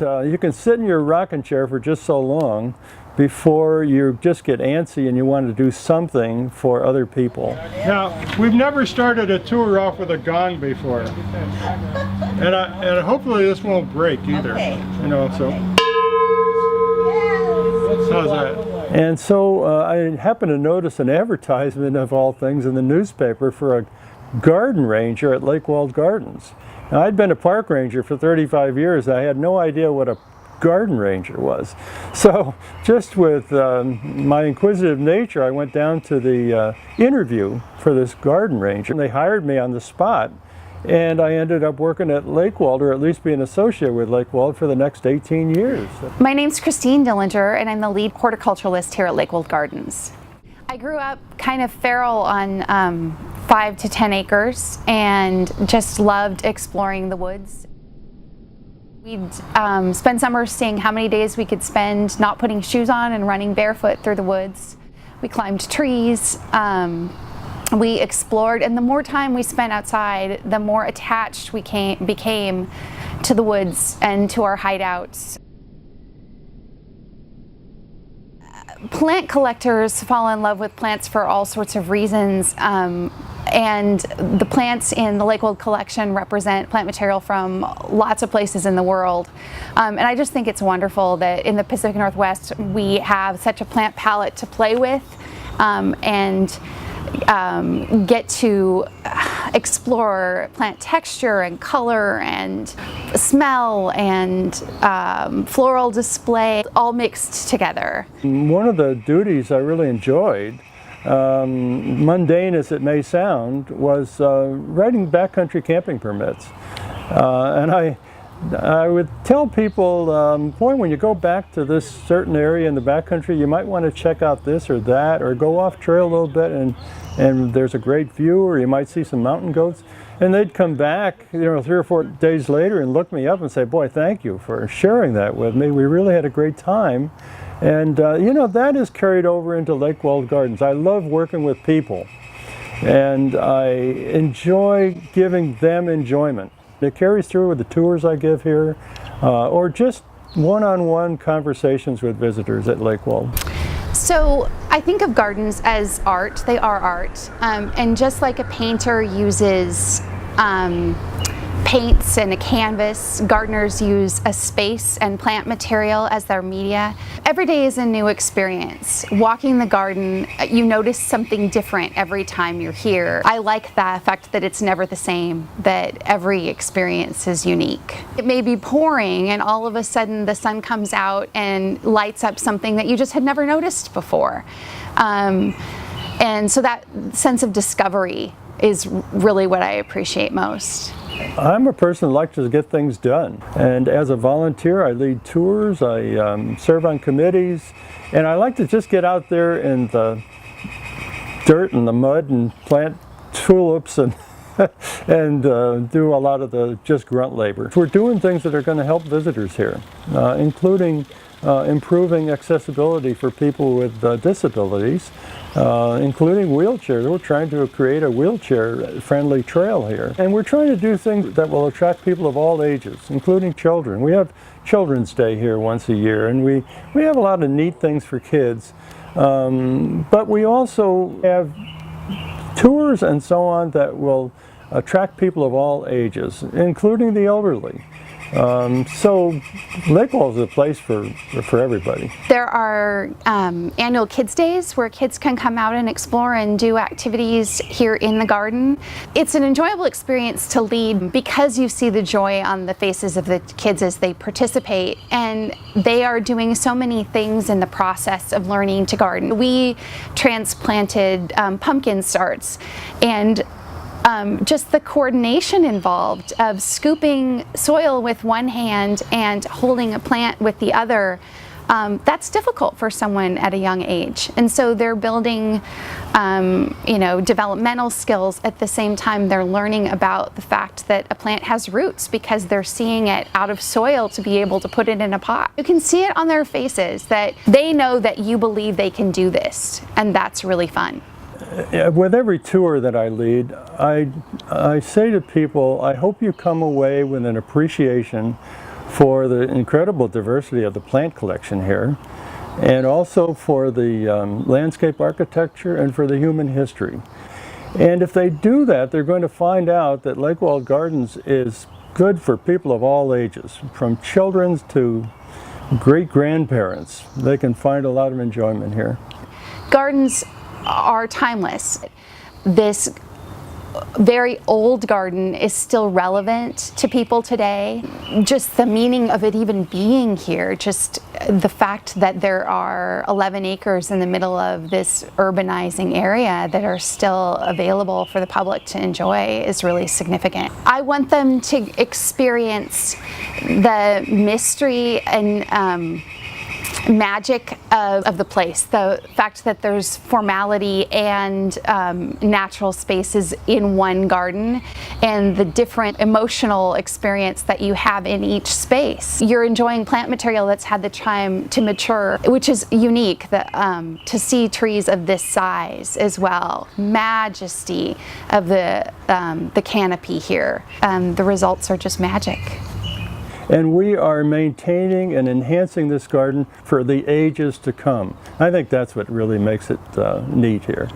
you can sit in your rocking chair for just so long before you just get antsy and you want to do something for other people. Now, we've never started a tour off with a gong before, and hopefully this won't break either. Okay. You know, so how's that? And so I happened to notice an advertisement of all things in the newspaper for a garden ranger at Lakewold Gardens. Now, I'd been a park ranger for 35 years. I had no idea what a garden ranger was. So just with my inquisitive nature, I went down to the interview for this garden ranger. They hired me on the spot, and I ended up working at Lakewold, or at least being associated with Lakewold, for the next 18 years. My name's Christine Dillinger, and I'm the lead horticulturalist here at Lakewold Gardens. I grew up kind of feral on 5 to 10 acres and just loved exploring the woods. We'd spend summers seeing how many days we could spend not putting shoes on and running barefoot through the woods. We climbed trees, we explored, and the more time we spent outside, the more attached we became to the woods and to our hideouts. Plant collectors fall in love with plants for all sorts of reasons, and the plants in the Lakewold collection represent plant material from lots of places in the world. And I just think it's wonderful that in the Pacific Northwest we have such a plant palette to play with, and get to explore plant texture and color and smell and floral display, all mixed together. One of the duties I really enjoyed, mundane as it may sound, was writing backcountry camping permits. And I would tell people, boy, when you go back to this certain area in the backcountry, you might want to check out this or that, or go off trail a little bit and there's a great view, or you might see some mountain goats. And they'd come back, you know, 3 or 4 days later and look me up and say, boy, thank you for sharing that with me. We really had a great time. And you know, that is carried over into Lakewold Gardens. I love working with people, and I enjoy giving them enjoyment. It carries through with the tours I give here, or just one-on-one conversations with visitors at Lakewold. So I think of gardens as art. They are art, and just like a painter uses paints and a canvas, gardeners use a space and plant material as their media. Every day is a new experience. Walking the garden, you notice something different every time you're here. I like the fact that it's never the same, that every experience is unique. It may be pouring and all of a sudden the sun comes out and lights up something that you just had never noticed before. And so that sense of discovery is really what I appreciate most. I'm a person that likes to get things done, and as a volunteer I lead tours, I serve on committees, and I like to just get out there in the dirt and the mud and plant tulips and and do a lot of the just grunt labor. We're doing things that are going to help visitors here, including improving accessibility for people with disabilities, including wheelchairs. We're trying to create a wheelchair-friendly trail here. And we're trying to do things that will attract people of all ages, including children. We have Children's Day here once a year, and we have a lot of neat things for kids. But we also have tours and so on that will attract people of all ages, including the elderly. So Lakewold is a place for everybody. There are annual Kids Days where kids can come out and explore and do activities here in the garden. It's an enjoyable experience to lead because you see the joy on the faces of the kids as they participate, and they are doing so many things in the process of learning to garden. We transplanted pumpkin starts, and just the coordination involved of scooping soil with one hand and holding a plant with the other, that's difficult for someone at a young age. And so they're building you know, developmental skills at the same time they're learning about the fact that a plant has roots because they're seeing it out of soil to be able to put it in a pot. You can see it on their faces that they know that you believe they can do this, and that's really fun. With every tour that I lead, I say to people, I hope you come away with an appreciation for the incredible diversity of the plant collection here, and also for the landscape architecture and for the human history. And if they do that, they're going to find out that Lakewold Gardens is good for people of all ages, from children to great-grandparents. They can find a lot of enjoyment here. Gardens are timeless. This very old garden is still relevant to people today. Just the meaning of it even being here, just the fact that there are 11 acres in the middle of this urbanizing area that are still available for the public to enjoy is really significant. I want them to experience the mystery and magic of the place, the fact that there's formality and natural spaces in one garden, and the different emotional experience that you have in each space. You're enjoying plant material that's had the time to mature, which is unique, to see trees of this size as well. Majesty of the canopy here. The results are just magic. And we are maintaining and enhancing this garden for the ages to come. I think that's what really makes it neat here.